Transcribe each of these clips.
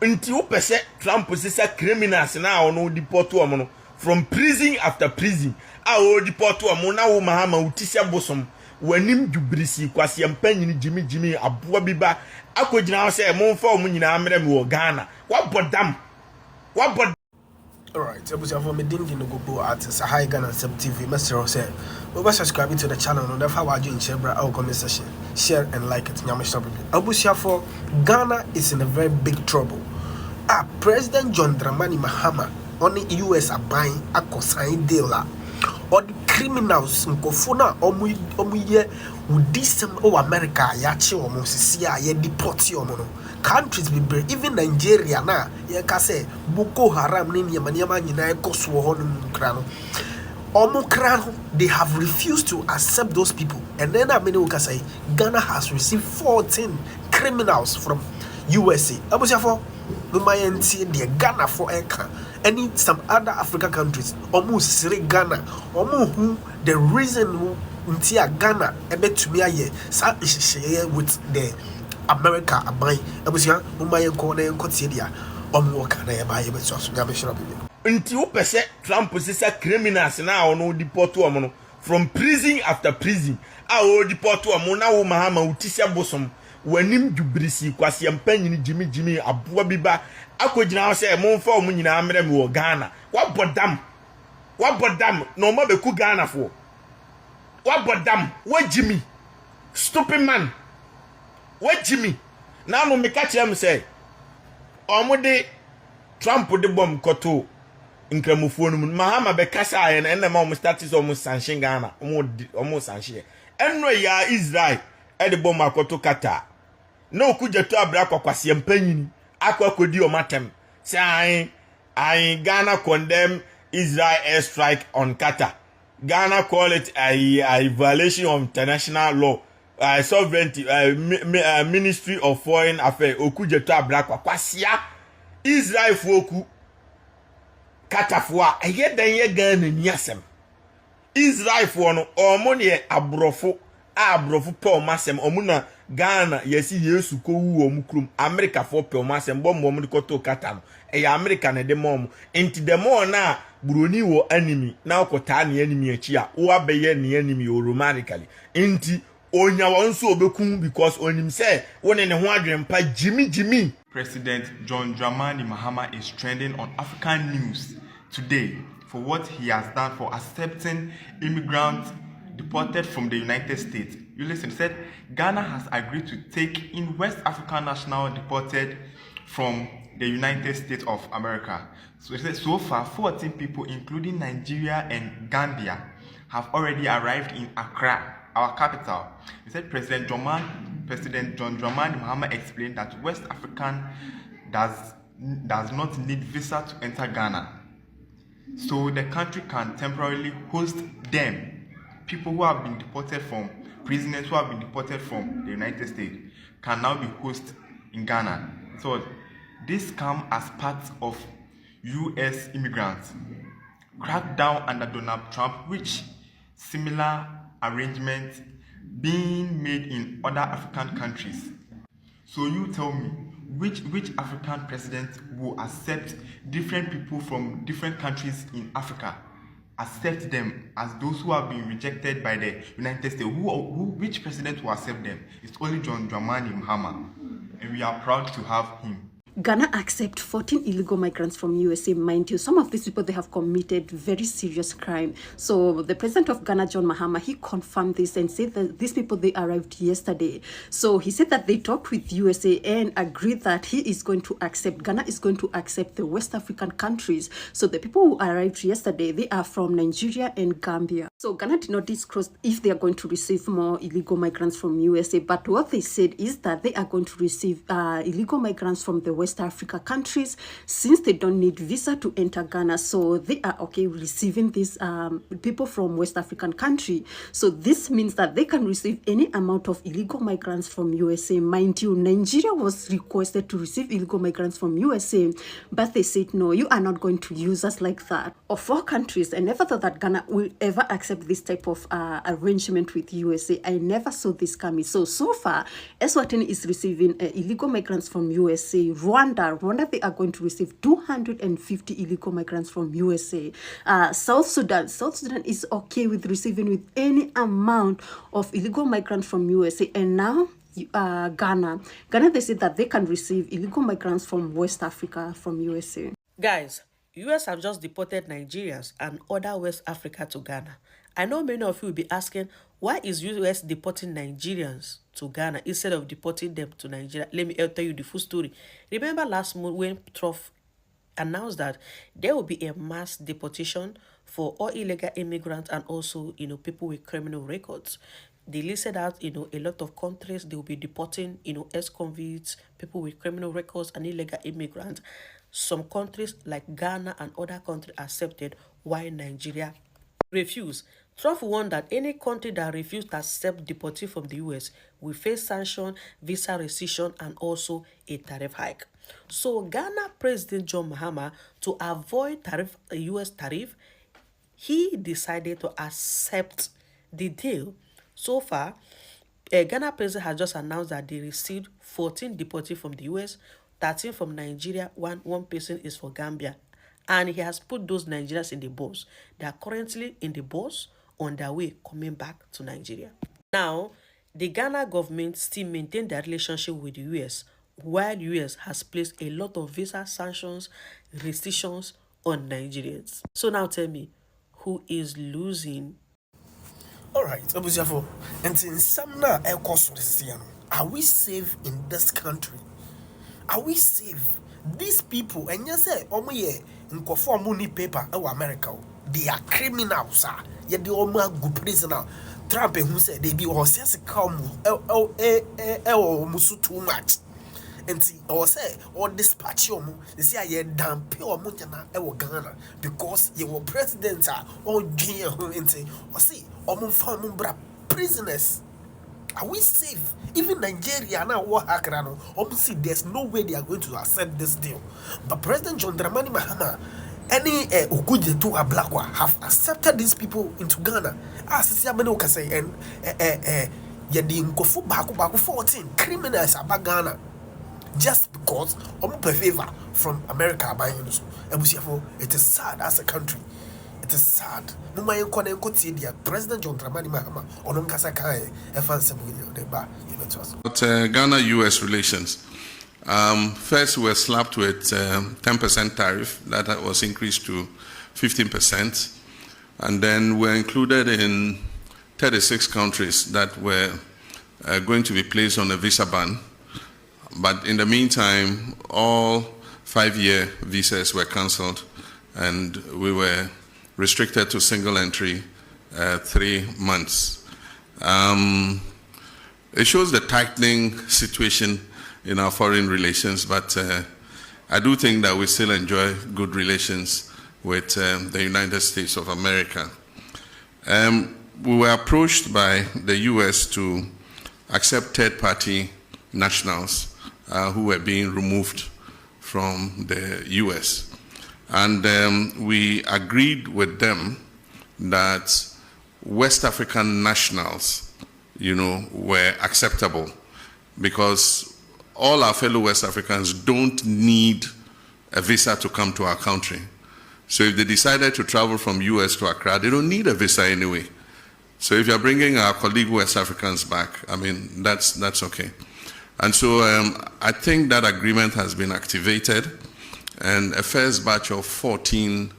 Unti upese Trump sisa criminals na ono deport omo from prison after prison. A o deport omo na wo mahama utisia bosom. Wanim jubrisi kwase empanyi Jimmy aboa biba akogina ho se monfa omo nyina amre me wo Ghana. Wabodam. Alright, so for me dingi no go artist high Ghana TV. Mr. say over subscribing to the channel and therefore I join share our comment section. Share and like it. Abusia for Ghana is in a very big trouble. President John Dramani Mahama on the US are buying a consign deal. Or the criminals in Kofuna omuye with this America yachi almost see a deport you countries be even Nigeria na ye ka say Boko Haram ni nyama nyina ekoswo honum krano they have refused to accept those people, and then I mean we can say Ghana has received 14 criminals from USA. Abusafo Lumayanti the Ghana for Eka and some other African countries almost Sri Ghana who the reason who untia Ghana ebe to me aye sa share with the America abai abusia Lumayan ko na enkotie dia omo na eba ye beto so nya be shira bibi unti upese Trump sisa criminals na ono deport omo from prison after prison. A o deport omo na wo mahama utisia bosom. Wanim jubrisi kwase empanyi Jimmy aboa biba akogina ho se monfa omo nyina amre me wo Ghana. Wabodam no ma beku Ghana fo. Wabodam Jimmy stupid man. Jimmy na no me ka kire me say omo de Trump de bom koto nkramofuo no mahama be kasa aye na ma omo status omo sanction Ghana omo sanction enno ya Israel e de bom akoto kata no kujeto abra kwakwase empanyini akodi o matem say I Ghana condemn Israel airstrike on Qatar. Ghana call it a violation of international law. Sovereignty Ministry of Foreign Affairs okujeto abra kwakwase Israel foku Katafua eye den ye Ghana ni asem. Israel fo no omo ne abrofo pe masem omo na Ghana yesi Yesu ko wu omo krum America fo pe masem bom omo de koto kata no e America na de mom enti de mo na buroni wo enemy na okota na enemy achi a wo abeye na enemy romantically enti onya won so obekun because onim say woni ne ho adwempa Jimmy. President John Dramani Mahama is trending on African news today for what he has done for accepting immigrants deported from the United States. You listen, he said Ghana has agreed to take in West African nationals deported from the United States of America. So he said so far 14 people including Nigeria and Gambia have already arrived in Accra, our capital. He said President John Dramani Mahama explained that West African does not need visa to enter Ghana, so the country can temporarily host them. People who have been deported from prisoners who have been deported from the United States can now be hosted in Ghana. So this comes as part of U.S. immigrants crackdown under Donald Trump, which similar arrangements being made in other African countries. So you tell me, which African president will accept different people from different countries in Africa, accept them as those who have been rejected by the United States? Which president will accept them? It's only John Dramani Mahama, and we are proud to have him. Ghana accept 14 illegal migrants from USA. Mind you, some of these people, they have committed very serious crime. So the president of Ghana, John Mahama, he confirmed this and said that these people, they arrived yesterday. So he said that they talked with USA and agreed that he is going to accept, Ghana is going to accept the West African countries. So the people who arrived yesterday, they are from Nigeria and Gambia. So Ghana did not disclose if they are going to receive more illegal migrants from USA. But what they said is that they are going to receive illegal migrants from the West Africa countries, since they don't need visa to enter Ghana. So they are okay receiving these people from West African country. So this means that they can receive any amount of illegal migrants from USA. Mind you, Nigeria was requested to receive illegal migrants from USA, but they said, no, you are not going to use us like that. Of 4 countries, I never thought that Ghana will ever accept this type of arrangement with USA. I never saw this coming. So far, Eswatini is receiving illegal migrants from USA. Rwanda, they are going to receive 250 illegal migrants from USA. South Sudan is okay with receiving with any amount of illegal migrants from USA. And now Ghana, they said that they can receive illegal migrants from West Africa from USA. Guys, US have just deported Nigerians and other West Africa to Ghana. I know many of you will be asking, why is US deporting Nigerians to Ghana instead of deporting them to Nigeria? Let me tell you the full story. Remember last month when Trump announced that there will be a mass deportation for all illegal immigrants and also, people with criminal records. They listed out, a lot of countries they will be deporting, ex-convicts, people with criminal records and illegal immigrants. Some countries like Ghana and other countries accepted, while Nigeria refused. Trump warned that any country that refused to accept deportees from the US will face sanction, visa rescission, and also a tariff hike. So Ghana President John Mahama, to avoid US tariff, he decided to accept the deal. So far, Ghana President has just announced that they received 14 deportees from the US, 13 from Nigeria, one person is for Gambia. And he has put those Nigerians in the bus. They are currently in the bus on their way coming back to Nigeria. Now, the Ghana government still maintain their relationship with the US, while the US has placed a lot of visa sanctions, restrictions on Nigerians. So now tell me, who is losing? Alright, Abusafo, and in some na are we safe in this country? Are we safe? These people, and you say, in money paper, America, they are criminals, yet they all good prisoner. Trump, who said they be all sense come, musu too much. And see, or say, or dispatch you, they say, I damn pure Munjana, Ghana, because you were presidents are all junior, and say, or see, or prisoners. Are we safe? Even Nigeria now, obviously there's no way they are going to accept this deal. But President John Dramani Mahama, any Okuje to a black one, have accepted these people into Ghana. As Siamano can say, and Yadin Kofu Baku 14 criminals about Ghana. Just because favor from America by you. It is sad as a country. It is sad. President John Dramani Mahama on Kasakae, Ghana-US relations. First, we were slapped with 10% tariff that was increased to 15%, and then we're included in 36 countries that were going to be placed on a visa ban. But in the meantime, all 5-year visas were cancelled, and we were restricted to single entry 3 months. It shows the tightening situation in our foreign relations, but I do think that we still enjoy good relations with the United States of America. We were approached by the US to accept third-party nationals who were being removed from the US. And we agreed with them that West African nationals, were acceptable, because all our fellow West Africans don't need a visa to come to our country. So if they decided to travel from US to Accra, they don't need a visa anyway. So if you're bringing our colleague West Africans back, that's okay. And so I think that agreement has been activated, and a first batch of 14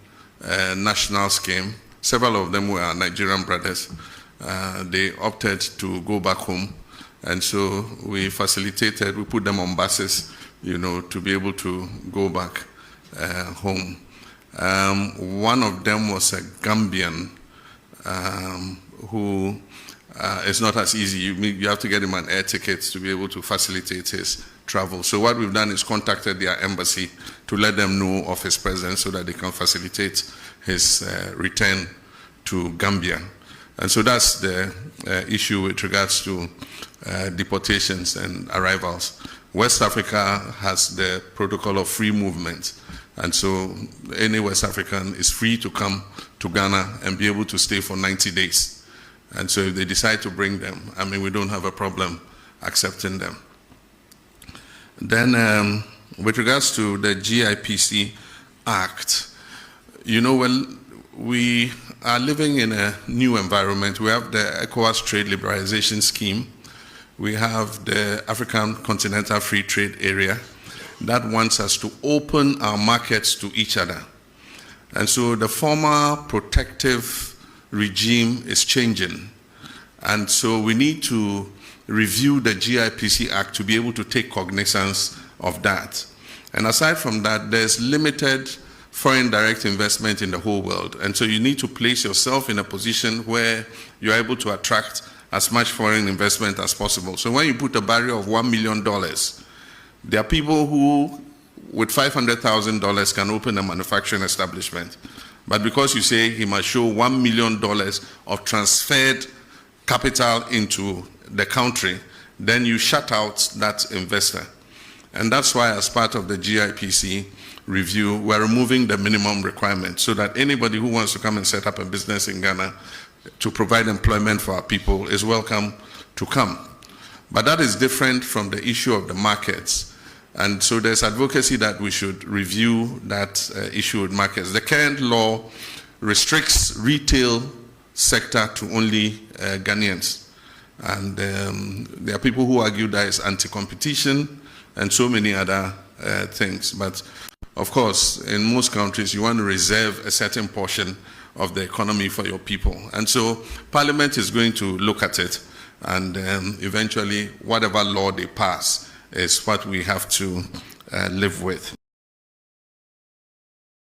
nationals came. Several of them were our Nigerian brothers. They opted to go back home, and so we facilitated, we put them on buses, to be able to go back home. One of them was a Gambian who it's not as easy. You have to get him an air ticket to be able to facilitate his travel. So what we've done is contacted their embassy to let them know of his presence so that they can facilitate his return to Gambia. And so that's the issue with regards to deportations and arrivals. West Africa has the protocol of free movement. And so any West African is free to come to Ghana and be able to stay for 90 days. And so if they decide to bring them, we don't have a problem accepting them. Then With regards to the GIPC Act, you know, well, we are living in a new environment. We have the Bcoz Trade Liberalization Scheme. We have the African Continental Free Trade Area that wants us to open our markets to each other. And so the former protective regime is changing. And so we need to review the GIPC Act to be able to take cognizance of that. And aside from that, there's limited foreign direct investment in the whole world. And so you need to place yourself in a position where you're able to attract as much foreign investment as possible. So when you put a barrier of $1 million, there are people who, with $500,000, can open a manufacturing establishment. But because you say he must show $1 million of transferred capital into the country, then you shut out that investor. And that's why, as part of the GIPC review, we're removing the minimum requirement so that anybody who wants to come and set up a business in Ghana to provide employment for our people is welcome to come. But that is different from the issue of the markets. And so there's advocacy that we should review that issue with markets. The current law restricts retail sector to only Ghanaians. And there are people who argue that it's anti-competition and so many other things. But of course, in most countries, you want to reserve a certain portion of the economy for your people. And so Parliament is going to look at it, and eventually whatever law they pass is what we have to live with.